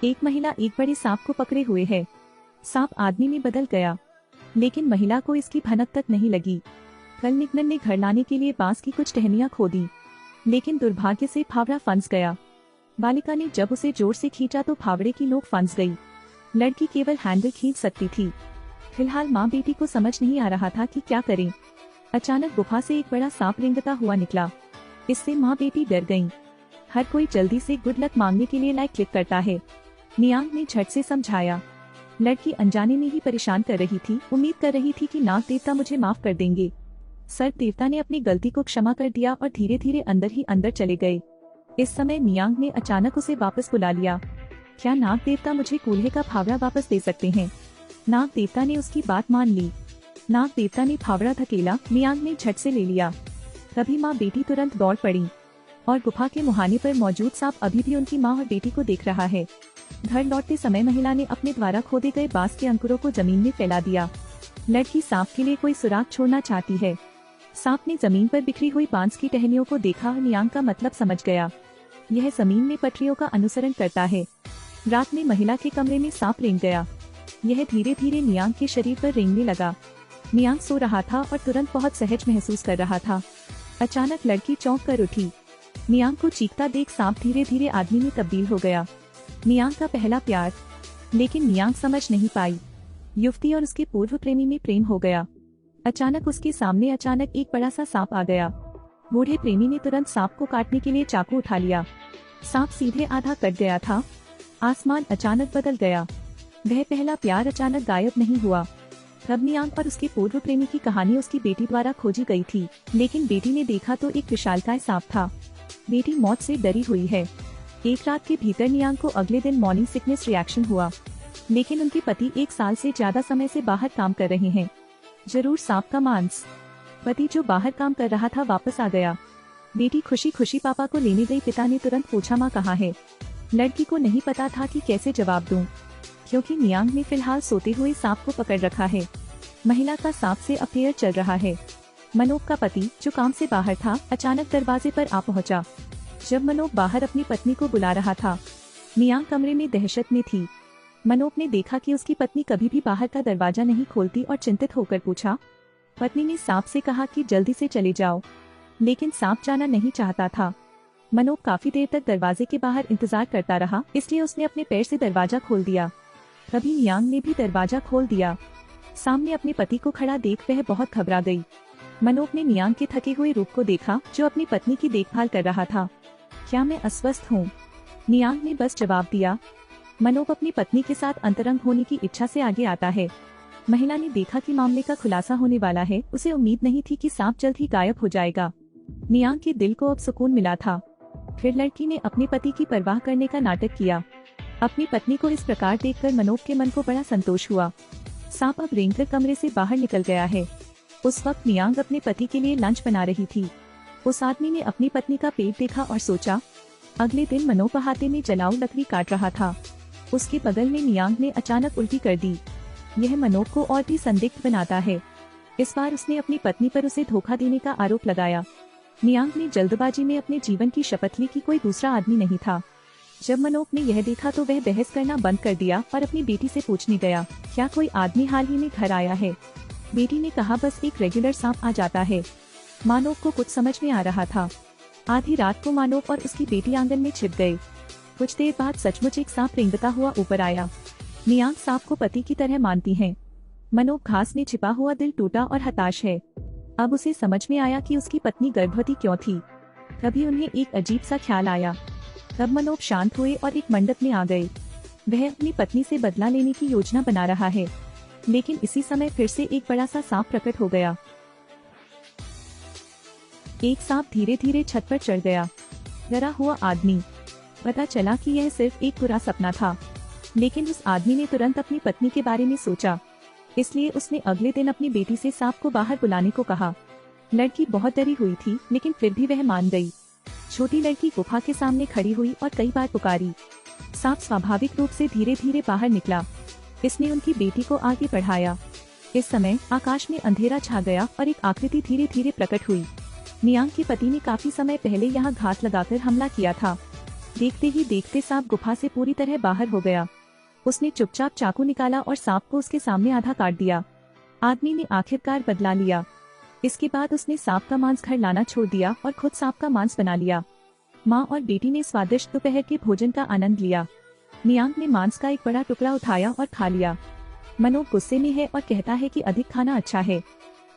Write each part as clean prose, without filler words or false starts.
एक महिला एक बड़े सांप को पकड़े हुए है। सांप आदमी में बदल गया, लेकिन महिला को इसकी भनक तक नहीं लगी। कल निकनन ने घर लाने के लिए बांस की कुछ टहनियां खोदी, लेकिन दुर्भाग्य से फावड़ा फंस गया। बालिका ने जब उसे जोर से खींचा तो फावड़े की नोक फंस गई। लड़की केवल हैंडल खींच सकती थी। फिलहाल माँ बेटी को समझ नहीं आ रहा था कि क्या करें। अचानक गुफा से एक बड़ा सांप रेंगता हुआ निकला। इससे माँ बेटी डर गईं। हर कोई जल्दी से गुड लक मांगने के लिए लाइक क्लिक करता है। नियांग ने झट से समझाया। लड़की अनजाने में ही परेशान कर रही थी, उम्मीद कर रही थी कि नाग देवता मुझे माफ कर देंगे। सर्प देवता ने अपनी गलती को क्षमा कर दिया और धीरे धीरे अंदर ही अंदर चले गए। इस समय नियांग ने अचानक उसे वापस बुला लिया। क्या नाग देवता मुझे कूल्हे का फावड़ा वापस दे सकते हैं? नाग देवता ने उसकी बात मान ली। नाग देवता ने फावड़ा धकेला, नियांग ने झट से ले लिया। तभी माँ बेटी तुरंत दौड़ पड़ी और गुफा के मुहाने पर मौजूद सांप अभी भी उनकी माँ और बेटी को देख रहा है। घर लौटते समय महिला ने अपने द्वारा खोदे गए बांस के अंकुरों को जमीन में फैला दिया। लड़की सांप के लिए कोई सुराग छोड़ना चाहती है। सांप ने जमीन पर बिखरी हुई बांस की टहनियों को देखा और नियांग का मतलब समझ गया। यह जमीन में पटरियों का अनुसरण करता है। रात में महिला के कमरे में सांप रेंग गया। यह धीरे धीरे नियांग के शरीर पर रेंगने लगा। नियांग सो रहा था और तुरंत बहुत सहज महसूस कर रहा था। अचानक लड़की चौंक कर उठी। नियांग को चीखता देख सांप धीरे धीरे आदमी में तब्दील हो गया। नियांग का पहला प्यार। लेकिन नियांग समझ नहीं पाई। युवती और उसके पूर्व प्रेमी में प्रेम हो गया। अचानक उसके सामने एक बड़ा सा सांप आ गया। बूढ़े प्रेमी ने तुरंत सांप को काटने के लिए चाकू उठा लिया। सांप सीधे आधा कट गया था। आसमान अचानक बदल गया। वह पहला प्यार अचानक गायब नहीं हुआ। तब नियांग और उसके पूर्व प्रेमी की कहानी उसकी बेटी द्वारा खोजी गई थी, लेकिन बेटी ने देखा तो एक विशालकाय सांप था। बेटी मौत से डरी हुई है। एक रात के भीतर नियांग को अगले दिन मॉर्निंग सिकनेस रिएक्शन हुआ, लेकिन उनके पति 1 साल से ज्यादा समय से बाहर काम कर रहे हैं। जरूर सांप का मांस। पति जो बाहर काम कर रहा था वापस आ गया। बेटी खुशी खुशी पापा को लेने गई। पिता ने तुरंत पूछा माँ कहाँ है? लड़की को नहीं पता था कि कैसे जवाब दूं, क्योंकि नियांग ने फिलहाल सोते हुए सांप को पकड़ रखा है। महिला का सांप से अफेयर चल रहा है। मनोज का पति जो काम से बाहर था अचानक दरवाजे पर आ पहुंचा। जब मनोज बाहर अपनी पत्नी को बुला रहा था, नियांग कमरे में दहशत में थी। मनोज ने देखा कि उसकी पत्नी कभी भी बाहर का दरवाजा नहीं खोलती और चिंतित होकर पूछा। पत्नी ने सांप से कहा कि जल्दी से चले जाओ, लेकिन सांप जाना नहीं चाहता था। मनोज काफी देर तक दरवाजे के बाहर इंतजार करता रहा, इसलिए उसने अपने पैर से दरवाजा खोल दिया। तभी नियांग ने भी दरवाजा खोल दिया। सामने अपने पति को खड़ा देख वह बहुत घबरा गई। मनोज ने नियांग के थके हुए रूप को देखा, जो अपनी पत्नी की देखभाल कर रहा था। क्या मैं अस्वस्थ हूँ? नियांग ने बस जवाब दिया। मनोज अपनी पत्नी के साथ अंतरंग होने की इच्छा से आगे आता है। महिला ने देखा कि मामले का खुलासा होने वाला है। उसे उम्मीद नहीं थी कि सांप जल्द ही गायब हो जाएगा। नियांग के दिल को अब सुकून मिला था। फिर लड़की ने अपने पति की परवाह करने का नाटक किया। अपनी पत्नी को इस प्रकार देखकर मनोज के मन को बड़ा संतोष हुआ। सांप अब रेंगकर कमरे से बाहर निकल गया है। उस वक्त नियांग अपने पति के लिए लंच बना रही थी। उस आदमी ने अपनी पत्नी का पेट देखा और सोचा। अगले दिन मनोज पहाते में जलाऊ लकड़ी काट रहा था। उसके बगल में नियांग ने अचानक उल्टी कर दी। यह मनोज को और भी संदिग्ध बनाता है। इस बार उसने अपनी पत्नी पर उसे धोखा देने का आरोप लगाया। नियांग ने जल्दबाजी में अपने जीवन की शपथ ली कि कोई दूसरा आदमी नहीं था। जब मनोज ने यह देखा तो वह बहस करना बंद कर दिया और अपनी बेटी से पूछने गया, क्या कोई आदमी हाल ही में घर आया है? बेटी ने कहा, बस एक रेगुलर सांप आ जाता है। मानव को कुछ समझ में आ रहा था। आधी रात को मानव और उसकी बेटी आंगन में छिप गए। कुछ देर बाद सचमुच एक सांप रेंगता हुआ ऊपर आया। नियांग सांप को पति की तरह मानती है। मनोज घास में छिपा हुआ दिल टूटा और हताश है। अब उसे समझ में आया कि उसकी पत्नी गर्भवती क्यों थी। तभी उन्हें एक अजीब सा ख्याल आया। तब मनोज शांत हुए और एक मंडप में आ गए। वह अपनी पत्नी से बदला लेने की योजना बना रहा है, लेकिन इसी समय फिर से एक बड़ा सा सांप प्रकट हो गया। एक सांप धीरे धीरे छत पर चढ़ गया। डरा हुआ आदमी। पता चला कि यह सिर्फ एक बुरा सपना था, लेकिन उस आदमी ने तुरंत अपनी पत्नी के बारे में सोचा। इसलिए उसने अगले दिन अपनी बेटी से सांप को बाहर बुलाने को कहा। लड़की बहुत डरी हुई थी, लेकिन फिर भी वह मान गई। छोटी लड़की गुफा के सामने खड़ी हुई और कई बार पुकारी। सांप स्वाभाविक रूप से धीरे धीरे बाहर निकला। इसने उनकी बेटी को आगे बढ़ाया। इस समय आकाश में अंधेरा छा गया और एक आकृति धीरे धीरे प्रकट हुई। नियांग के पति ने काफी समय पहले यहाँ घात लगाकर हमला किया था। देखते ही देखते सांप गुफा से पूरी तरह बाहर हो गया। उसने चुपचाप चाकू निकाला और सांप को उसके सामने आधा काट दिया। आदमी ने आखिरकार बदला लिया। इसके बाद उसने सांप का मांस घर लाना छोड़ दिया और खुद सांप का मांस बना लिया। माँ और बेटी ने स्वादिष्ट दोपहर के भोजन का आनंद लिया। नियांग ने मांस का एक बड़ा टुकड़ा उठाया और खा लिया। मनोब गुस्से में है और कहता है कि अधिक खाना अच्छा है।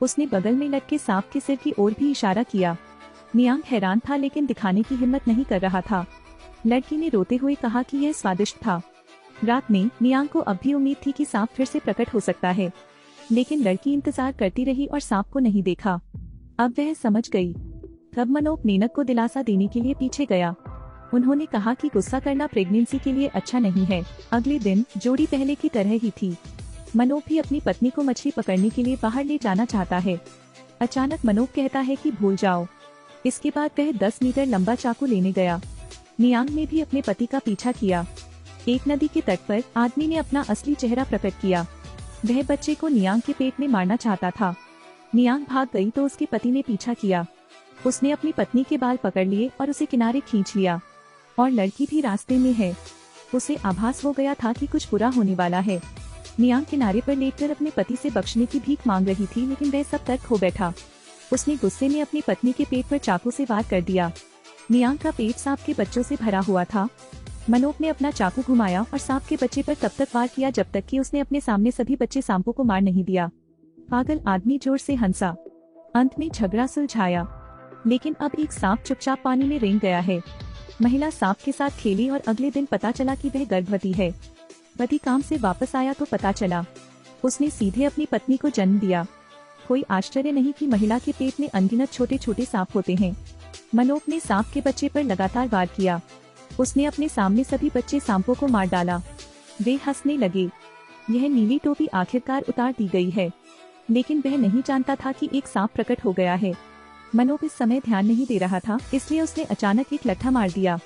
उसने बगल में लटके सांप के सिर की ओर भी इशारा किया। नियांग हैरान था लेकिन दिखाने की हिम्मत नहीं कर रहा था। लड़की ने रोते हुए कहा कि यह स्वादिष्ट था। रात में नियांग को अब भी उम्मीद थी कि सांप फिर से प्रकट हो सकता है, लेकिन लड़की इंतजार करती रही और सांप को नहीं देखा। अब वह समझ गई। तब मनोब नेनक को दिलासा देने के लिए पीछे गया। उन्होंने कहा कि गुस्सा करना प्रेगनेंसी के लिए अच्छा नहीं है। अगले दिन जोड़ी पहले की तरह ही थी। मनोब भी अपनी पत्नी को मछली पकड़ने के लिए बाहर ले जाना चाहता है। अचानक मनोब कहता है कि भूल जाओ। इसके बाद वह 10 मीटर लंबा चाकू लेने गया। नियांग ने भी अपने पति का पीछा किया। एक नदी के तट पर आदमी ने अपना असली चेहरा प्रकट किया। वह बच्चे को नियांग के पेट में मारना चाहता था। नियांग भाग गई तो उसके पति ने पीछा किया। उसने अपनी पत्नी के बाल पकड़ लिए और उसे किनारे खींच लिया। और लड़की भी रास्ते में है। उसे आभास हो गया था कि कुछ बुरा होने वाला है। नियांग किनारे पर लेटकर अपने पति से बख्शने की भीख मांग रही थी, लेकिन वह सब तर्क खो बैठा। उसने गुस्से में अपनी पत्नी के पेट पर चाकू से वार कर दिया। नियांग का पेट सांप के बच्चों से भरा हुआ था। मनोब ने अपना चाकू घुमाया और सांप के बच्चे पर तब तक वार किया जब तक कि उसने अपने सामने सभी बच्चे सांपों को मार नहीं दिया। पागल आदमी जोर से हंसा। अंत में झगड़ा सुलझाया, लेकिन अब एक सांप चुपचाप पानी में रेंग गया है। महिला सांप के साथ खेली और अगले दिन पता चला कि वह गर्भवती है। पति काम से वापस आया तो पता चला उसने सीधे अपनी पत्नी को जन्म दिया। कोई आश्चर्य नहीं कि महिला के पेट में अनगिनत छोटे छोटे सांप होते हैं। मनोब ने सांप के बच्चे पर लगातार वार किया। उसने अपने सामने सभी बच्चे सांपों को मार डाला। वे हंसने लगे। यह नीली टोपी आखिरकार उतार दी गई है, लेकिन वह नहीं जानता था कि एक सांप प्रकट हो गया है। मनोब इस समय ध्यान नहीं दे रहा था, इसलिए उसने अचानक एक लट्ठा मार दिया।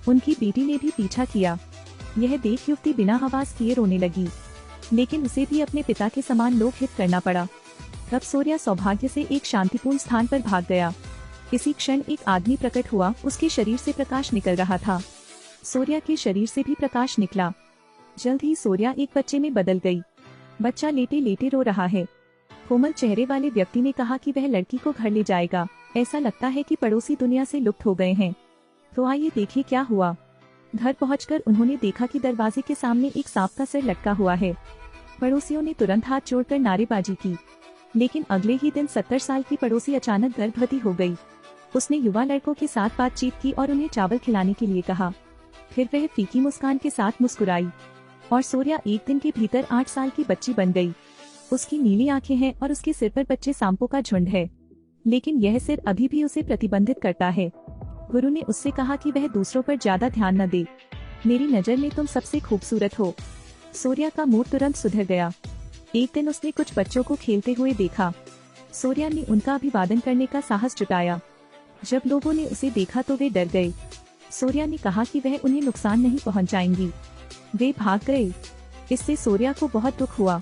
उनकी बेटी ने भी पीछा किया। यह देख युवती बिना आवाज किए रोने लगी, लेकिन उसे भी अपने पिता के समान लोकहित करना पड़ा। तब सूर्या सौभाग्य से एक शांतिपूर्ण स्थान पर भाग गया। इसी क्षण एक आदमी प्रकट हुआ। उसके शरीर से प्रकाश निकल रहा था। सूर्या के शरीर से भी प्रकाश निकला। जल्द ही सूर्या एक बच्चे में बदल गई। बच्चा लेटे लेटे रो रहा है। कोमल चेहरे वाले व्यक्ति ने कहा कि वह लड़की को घर ले जाएगा। ऐसा लगता है कि पड़ोसी दुनिया से लुप्त हो गए हैं। तो आइए देखिए क्या हुआ। घर पहुंचकर उन्होंने देखा कि दरवाजे के सामने एक सांप का सिर लटका हुआ है। पड़ोसियों ने तुरंत हाथ जोड़कर नारेबाजी की, लेकिन अगले ही दिन 70 साल की पड़ोसी अचानक गर्भवती हो गई। उसने युवा लड़कों के साथ बातचीत की और उन्हें चावल खिलाने के लिए कहा। फिर वह फीकी मुस्कान के साथ मुस्कुराई और सूर्या एक दिन के भीतर 8 साल की बच्ची बन गई। उसकी नीली आंखें हैं और उसके सिर पर बच्चे सांपों का झुंड है, लेकिन यह सिर अभी भी उसे प्रतिबंधित करता है। गुरु ने उससे कहा कि वह दूसरों पर ज्यादा ध्यान न दे। मेरी नजर में तुम सबसे खूबसूरत हो। सूर्या का मूड तुरंत सुधर गया। एक दिन उसने कुछ बच्चों को खेलते हुए देखा। सूर्या ने उनका अभिवादन करने का साहस जुटाया। जब लोगों ने उसे देखा तो वे डर गए। सूर्या ने कहा कि वह उन्हें नुकसान नहीं पहुंचाएंगी। वे भाग गए। इससे सूर्या को बहुत दुख हुआ।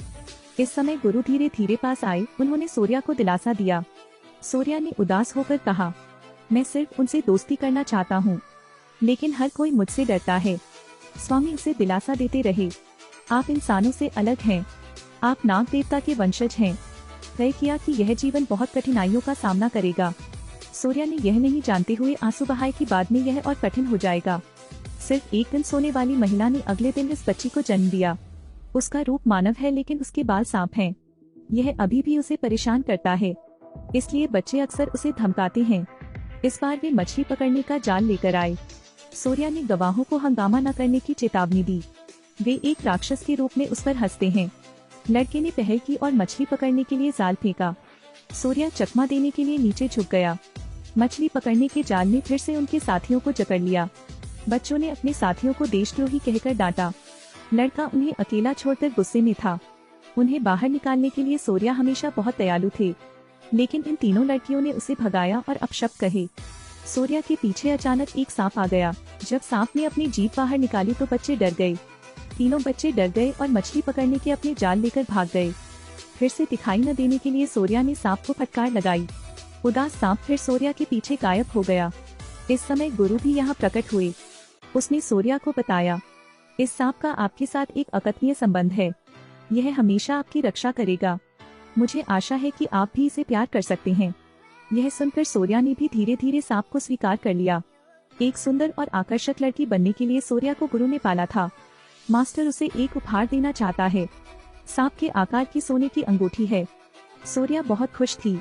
इस समय गुरु धीरे धीरे पास आए। उन्होंने सूर्या को दिलासा दिया। सूर्या ने उदास होकर कहा, मैं सिर्फ उनसे दोस्ती करना चाहता हूँ, लेकिन हर कोई मुझसे डरता है। स्वामी उसे दिलासा देते रहे, आप इंसानों से अलग हैं। आप नाग देवता के वंशज हैं। तय किया कि यह जीवन बहुत कठिनाइयों का सामना करेगा। सूर्या ने यह नहीं जानते हुए आंसू बहाए कि बाद में यह और कठिन हो जाएगा। सिर्फ एक दिन सोने वाली महिला ने अगले दिन इस बच्ची को जन्म दिया। उसका रूप मानव है, लेकिन उसके बाल सांप हैं। यह अभी भी उसे परेशान करता है, इसलिए बच्चे अक्सर उसे धमकाते हैं। इस बार वे मछली पकड़ने का जाल लेकर आए। सूर्या ने गवाहों को हंगामा न करने की चेतावनी दी। वे एक राक्षस के रूप में उस पर हंसते हैं। लड़के ने पहल की और मछली पकड़ने के लिए जाल फेंका। सूर्या चकमा देने के लिए नीचे झुक गया। मछली पकड़ने के जाल ने फिर से उनके साथियों को जकड़ लिया। बच्चों ने अपने साथियों को देशद्रोही कहकर डांटा। लड़का उन्हें अकेला छोड़कर गुस्से में था। उन्हें बाहर निकालने के लिए सूर्या हमेशा बहुत दयालु थे, लेकिन इन तीनों लड़कियों ने उसे भगाया और अपशब्द कहे। सूर्या के पीछे अचानक एक सांप आ गया। जब सांप ने अपनी जीभ बाहर निकाली तो बच्चे डर गए। तीनों बच्चे डर गए और मछली पकड़ने के अपने जाल लेकर भाग गए। फिर से दिखाई न देने के लिए सूर्या ने सांप को फटकार लगाई। उदास सांप फिर सूर्या के पीछे गायब हो गया। इस समय गुरु भी यहाँ प्रकट हुए। उसने सूर्या को बताया, इस सांप का आपके साथ एक अकथनीय संबंध है। यह हमेशा आपकी रक्षा करेगा। मुझे आशा है कि आप भी इसे प्यार कर सकते हैं। यह सुनकर सूर्या ने भी धीरे धीरे सांप को स्वीकार कर लिया। एक सुंदर और आकर्षक लड़की बनने के लिए सूर्या को गुरु ने पाला था। मास्टर उसे एक उपहार देना चाहता है। सांप के आकार की सोने की अंगूठी है। सूर्या बहुत खुश थी।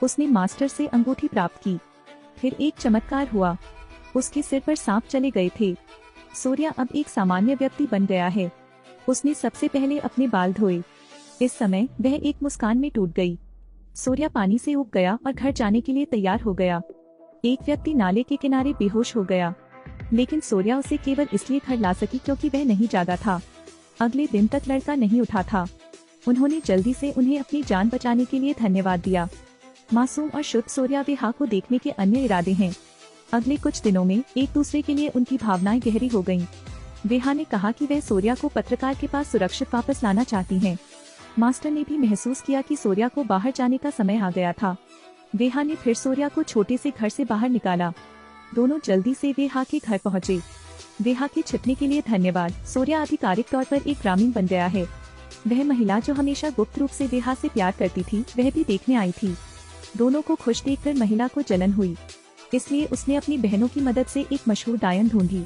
उसने मास्टर से अंगूठी प्राप्त की। फिर एक चमत्कार हुआ। उसके सिर पर सांप चले गए थे। सूर्या अब एक सामान्य व्यक्ति बन गया है। उसने सबसे पहले अपने बाल धोए। इस समय वह एक मुस्कान में टूट गई। सूर्या पानी से उब गया और घर जाने के लिए तैयार हो गया। एक व्यक्ति नाले के किनारे बेहोश हो गया, लेकिन सूर्या उसे केवल इसलिए घर ला सकी क्योंकि वह नहीं जागा था। अगले दिन तक लड़का नहीं उठा था। उन्होंने जल्दी से उन्हें अपनी जान बचाने के लिए धन्यवाद दिया। मासूम और शुद्ध सूर्या वेहा को देखने के अन्य इरादे हैं। अगले कुछ दिनों में एक दूसरे के लिए उनकी भावनाएं गहरी हो गईं। वेहा ने कहा कि वह सूर्या को पत्रकार के पास सुरक्षित वापस लाना चाहती हैं। मास्टर ने भी महसूस किया कि सूर्या को बाहर जाने का समय आ गया था। वेहा ने फिर सूर्या को छोटे से घर से बाहर निकाला। दोनों जल्दी से वेहा के घर पहुँचे। वेहा के छिपने के लिए धन्यवाद। सूर्या आधिकारिक तौर पर एक ग्रामीण बन गया है। वह महिला जो हमेशा गुप्त रूप से वेहा से प्यार करती थी, वह भी देखने आई थी। दोनों को खुश देखकर महिला को जलन हुई, इसलिए उसने अपनी बहनों की मदद से एक मशहूर डायन ढूंढी।